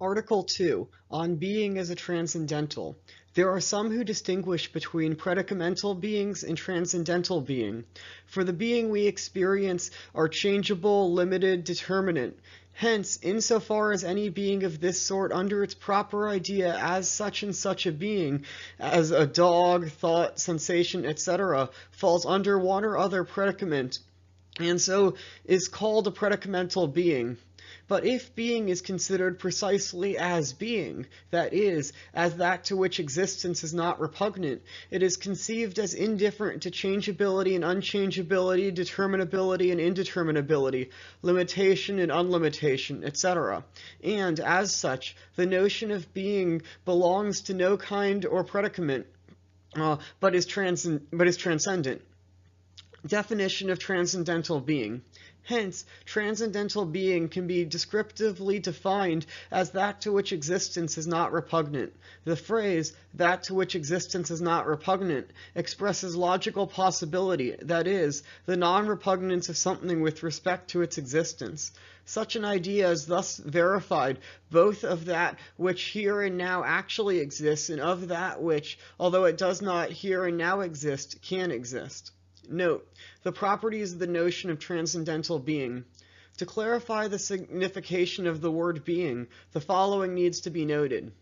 Article 2, on being as a transcendental. There are some who distinguish between predicamental beings and transcendental being. For the being we experience are changeable, limited, determinate. Hence, insofar as any being of this sort under its proper idea as such and such a being, as a dog, thought, sensation, etc., falls under one or other predicament, and so is called a predicamental being. But if being is considered precisely as being, that is, as that to which existence is not repugnant, it is conceived as indifferent to changeability and unchangeability, determinability and indeterminability, limitation and unlimitation, etc. And, as such, the notion of being belongs to no kind or predicament, but is transcendent. Definition of transcendental being. Hence, transcendental being can be descriptively defined as that to which existence is not repugnant. The phrase, that to which existence is not repugnant, expresses logical possibility, that is, the non-repugnance of something with respect to its existence. Such an idea is thus verified both of that which here and now actually exists and of that which, although it does not here and now exist, can exist. Note, the properties of the notion of transcendental being. To clarify the signification of the word being, the following needs to be noted.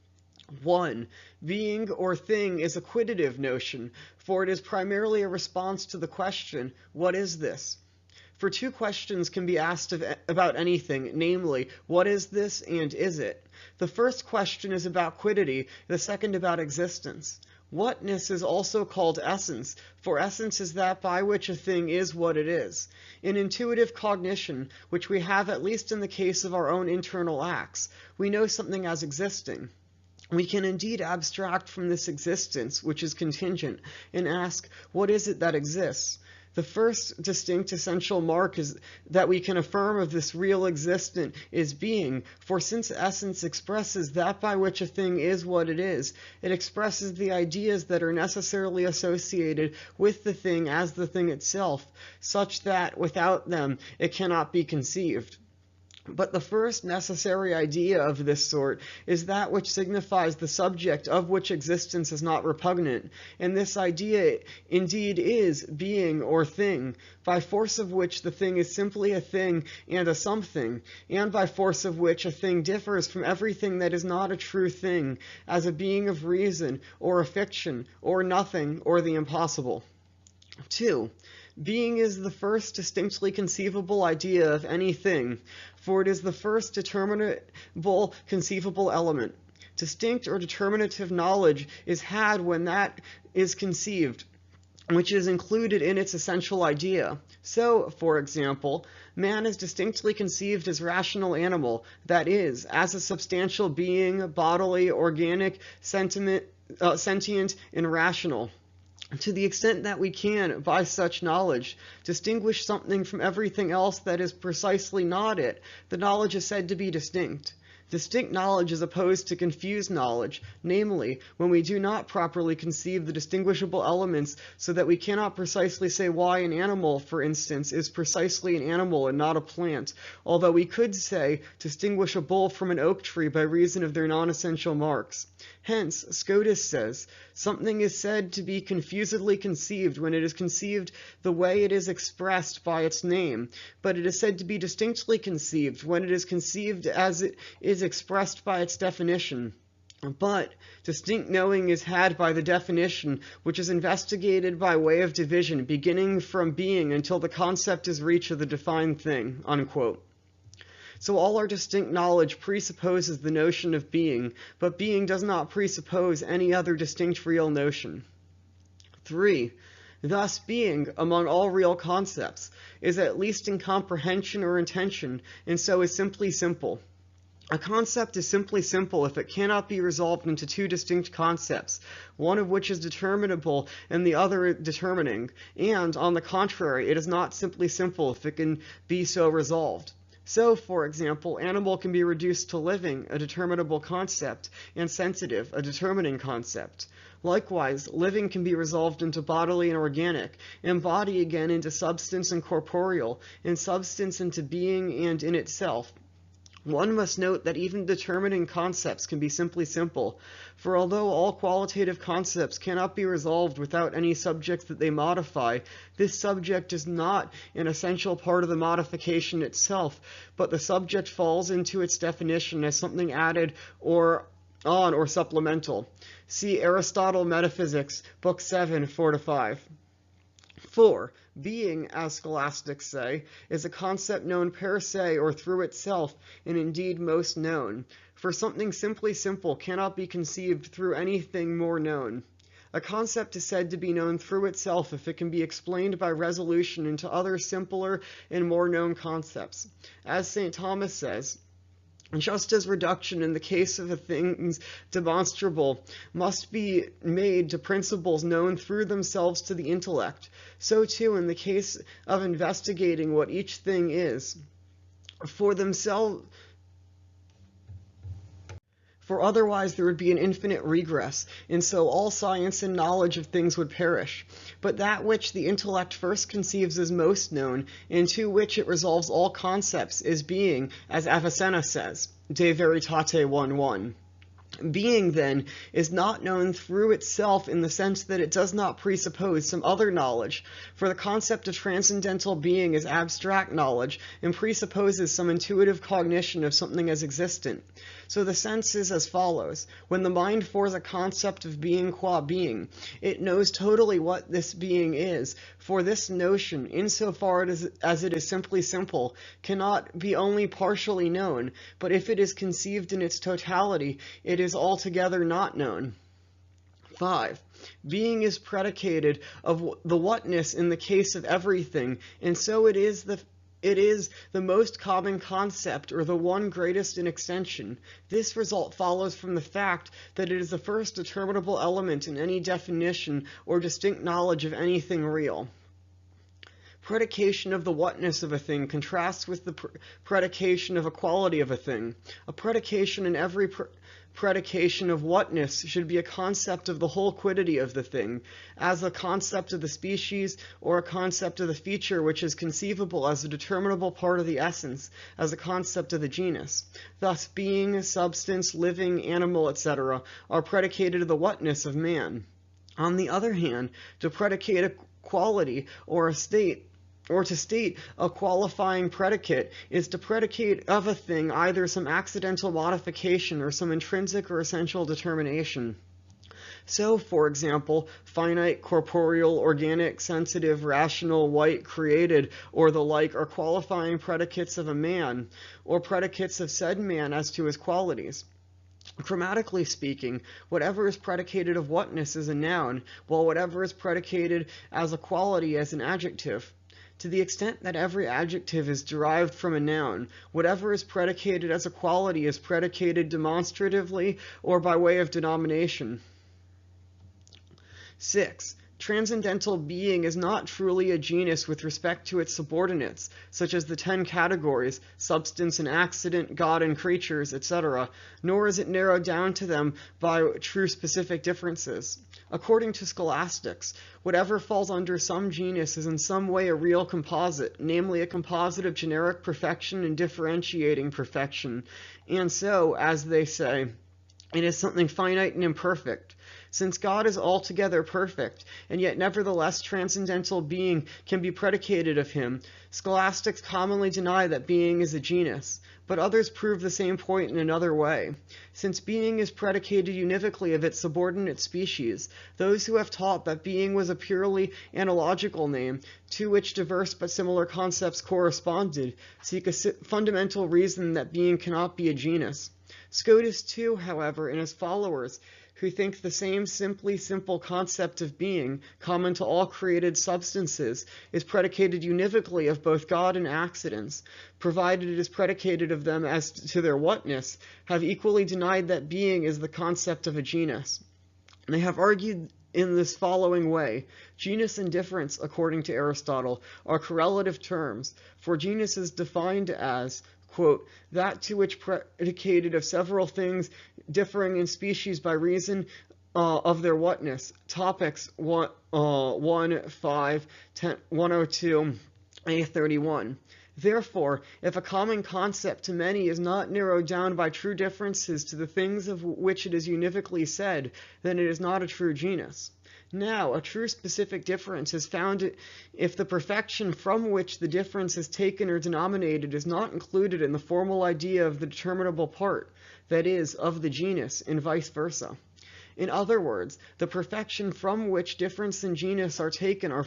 1. Being or thing is a quitative notion, for it is primarily a response to the question, what is this? For two questions can be asked about anything, namely, what is this and is it? The first question is about quiddity, the second about existence. Whatness is also called essence, for essence is that by which a thing is what it is. In intuitive cognition, which we have at least in the case of our own internal acts, we know something as existing. We can indeed abstract from this existence, which is contingent, and ask, what is it that exists? The first distinct essential mark is that we can affirm of this real existent is being, for since essence expresses that by which a thing is what it is, it expresses the ideas that are necessarily associated with the thing as the thing itself, such that without them it cannot be conceived. But the first necessary idea of this sort is that which signifies the subject of which existence is not repugnant, and this idea indeed is being or thing, by force of which the thing is simply a thing and a something, and by force of which a thing differs from everything that is not a true thing, as a being of reason, or a fiction, or nothing, or the impossible. 2. Being is the first distinctly conceivable idea of anything, for it is the first determinable conceivable element. Distinct or determinative knowledge is had when that is conceived, which is included in its essential idea. So, for example, man is distinctly conceived as rational animal, that is, as a substantial being, bodily, organic, sentient, and rational. To the extent that we can, by such knowledge, distinguish something from everything else that is precisely not it, the knowledge is said to be distinct. Distinct knowledge is opposed to confused knowledge, namely, when we do not properly conceive the distinguishable elements so that we cannot precisely say why an animal, for instance, is precisely an animal and not a plant, although we could say distinguish a bull from an oak tree by reason of their non-essential marks. Hence, Scotist says, something is said to be confusedly conceived when it is conceived the way it is expressed by its name, but it is said to be distinctly conceived when it is conceived as it is expressed by its definition. But distinct knowing is had by the definition, which is investigated by way of division, beginning from being until the concept is reached of the defined thing, unquote. So all our distinct knowledge presupposes the notion of being, but being does not presuppose any other distinct real notion. 3. Thus being, among all real concepts, is at least in comprehension or intention, and so is simply simple. A concept is simply simple if it cannot be resolved into two distinct concepts, one of which is determinable and the other determining, and, on the contrary, it is not simply simple if it can be so resolved. So, for example, animal can be reduced to living, a determinable concept, and sensitive, a determining concept. Likewise, living can be resolved into bodily and organic, and body again into substance and corporeal, and substance into being and in itself. One must note that even determining concepts can be simply simple, for although all qualitative concepts cannot be resolved without any subjects that they modify, this subject is not an essential part of the modification itself, but the subject falls into its definition as something added or on or supplemental. See Aristotle Metaphysics, Book 7, 4-5. 4. Being, as scholastics say, is a concept known per se or through itself, and indeed most known. For something simply simple cannot be conceived through anything more known. A concept is said to be known through itself if it can be explained by resolution into other simpler and more known concepts. As St. Thomas says, just as reduction in the case of a thing's demonstrable must be made to principles known through themselves to the intellect, so too in the case of investigating what each thing is for themselves, for otherwise there would be an infinite regress, and so all science and knowledge of things would perish. But that which the intellect first conceives as most known, and to which it resolves all concepts, is being, as Avicenna says, De Veritate 1:1. Being, then, is not known through itself in the sense that it does not presuppose some other knowledge, for the concept of transcendental being is abstract knowledge and presupposes some intuitive cognition of something as existent. So the sense is as follows. When the mind forms a concept of being qua being, it knows totally what this being is, for this notion, insofar as it is simply simple, cannot be only partially known, but if it is conceived in its totality, it is altogether not known. 5. Being is predicated of the whatness in the case of everything, and so it is the most common concept, or the one greatest in extension. This result follows from the fact that it is the first determinable element in any definition or distinct knowledge of anything real. Predication of the whatness of a thing contrasts with the predication of a quality of a thing. A predication in every predication of whatness should be a concept of the whole quiddity of the thing, as a concept of the species, or a concept of the feature which is conceivable as a determinable part of the essence, as a concept of the genus. Thus being, substance, living, animal, etc. are predicated of the whatness of man. On the other hand, to predicate a quality or a state, or to state a qualifying predicate, is to predicate of a thing either some accidental modification or some intrinsic or essential determination. So, for example, finite, corporeal, organic, sensitive, rational, white, created, or the like are qualifying predicates of a man, or predicates of said man as to his qualities. Grammatically speaking, whatever is predicated of whatness is a noun, while whatever is predicated as a quality is an adjective. To the extent that every adjective is derived from a noun, whatever is predicated as a quality is predicated demonstratively or by way of denomination. 6. Transcendental being is not truly a genus with respect to its subordinates, such as the 10 categories, substance and accident, God and creatures, etc., nor is it narrowed down to them by true specific differences. According to scholastics, whatever falls under some genus is in some way a real composite, namely a composite of generic perfection and differentiating perfection, and so, as they say, it is something finite and imperfect. Since God is altogether perfect, and yet nevertheless transcendental being can be predicated of him, scholastics commonly deny that being is a genus, but others prove the same point in another way. Since being is predicated univocally of its subordinate species, those who have taught that being was a purely analogical name, to which diverse but similar concepts corresponded, seek a fundamental reason that being cannot be a genus. Scotist too, however, and his followers, who think the same simply simple concept of being, common to all created substances, is predicated univocally of both God and accidents, provided it is predicated of them as to their whatness, have equally denied that being is the concept of a genus. They have argued in this following way. Genus and difference, according to Aristotle, are correlative terms, for genus is defined as, quote, that to which predicated of several things differing in species by reason of their whatness. Topics 1, 5, 10, 102, A31. Therefore, if a common concept to many is not narrowed down by true differences to the things of which it is univocally said, then it is not a true genus. Now, a true specific difference is found if the perfection from which the difference is taken or denominated is not included in the formal idea of the determinable part, that is, of the genus, and vice versa. In other words, the perfection from which difference and genus are taken are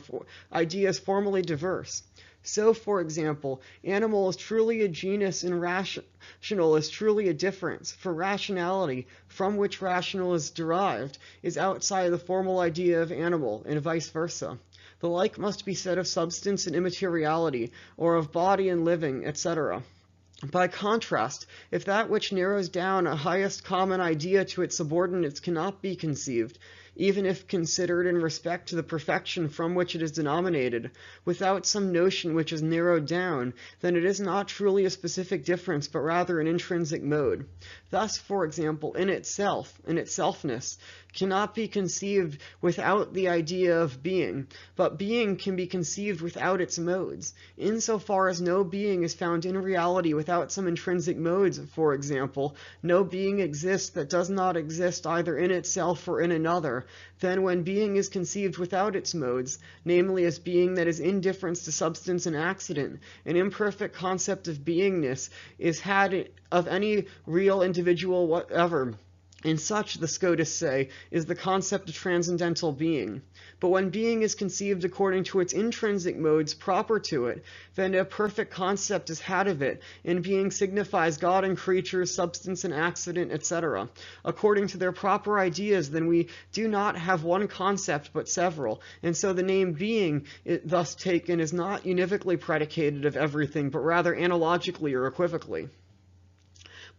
ideas formally diverse. So, for example, animal is truly a genus and rational is truly a difference, for rationality, from which rational is derived, is outside the formal idea of animal, and vice versa. The like must be said of substance and immateriality, or of body and living, etc. By contrast, if that which narrows down a highest common idea to its subordinates cannot be conceived, even if considered in respect to the perfection from which it is denominated, without some notion which is narrowed down, then it is not truly a specific difference, but rather an intrinsic mode. Thus, for example, in itselfness, cannot be conceived without the idea of being, but being can be conceived without its modes. Insofar as no being is found in reality without some intrinsic modes, for example, no being exists that does not exist either in itself or in another, then when being is conceived without its modes, namely as being that is indifference to substance and accident, an imperfect concept of beingness is had of any real individual whatever. And such, the Scotists say, is the concept of transcendental being. But when being is conceived according to its intrinsic modes proper to it, then a perfect concept is had of it, and being signifies God and creatures, substance and accident, etc. According to their proper ideas, then we do not have one concept but several, and so the name being thus taken is not univocally predicated of everything, but rather analogically or equivocally.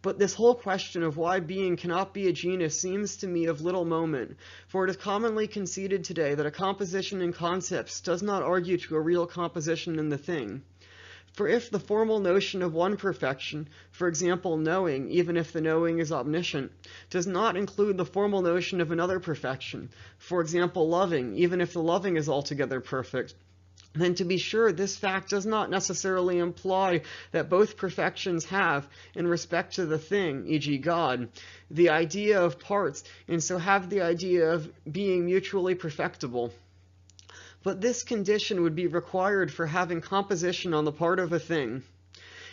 But this whole question of why being cannot be a genus seems to me of little moment, for it is commonly conceded today that a composition in concepts does not argue to a real composition in the thing. For if the formal notion of one perfection, for example knowing, even if the knowing is omniscient, does not include the formal notion of another perfection, for example loving, even if the loving is altogether perfect, then to be sure this fact does not necessarily imply that both perfections have, in respect to the thing, e.g. God, the idea of parts, and so have the idea of being mutually perfectible. But this condition would be required for having composition on the part of a thing.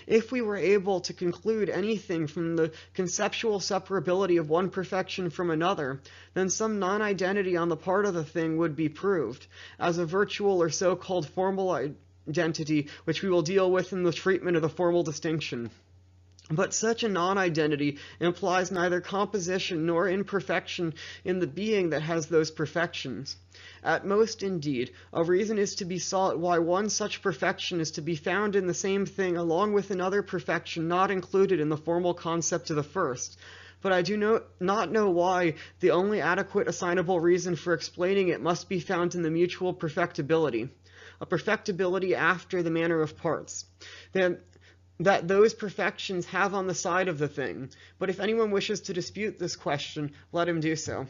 If we were able to conclude anything from the conceptual separability of one perfection from another, then some non-identity on the part of the thing would be proved, as a virtual or so-called formal identity, which we will deal with in the treatment of the formal distinction. But such a non-identity implies neither composition nor imperfection in the being that has those perfections. At most, indeed, a reason is to be sought why one such perfection is to be found in the same thing along with another perfection not included in the formal concept of the first. But I do not know why the only adequate assignable reason for explaining it must be found in the mutual perfectibility, a perfectibility after the manner of parts, that those perfections have on the side of the thing. But if anyone wishes to dispute this question, let him do so.